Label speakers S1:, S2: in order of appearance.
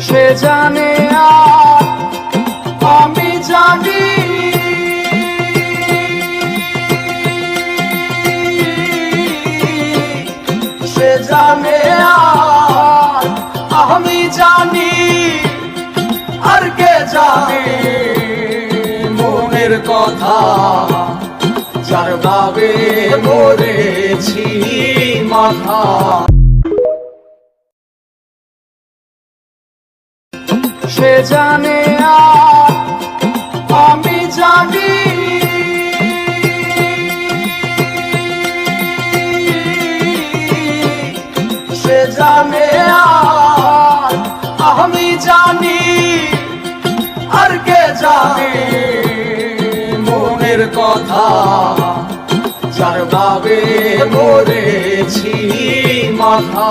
S1: সে জানে আর আমি জানি, সে জানে আর আমি জানি, আর কে জানে মনের কথা, যার ভাবে মরেছি মাথা। সে জানে আর আমি জানি, সে জানে আর আমি জানি, আর কে জানে মনের কথা, যার ভাবে মরেছি মাথা।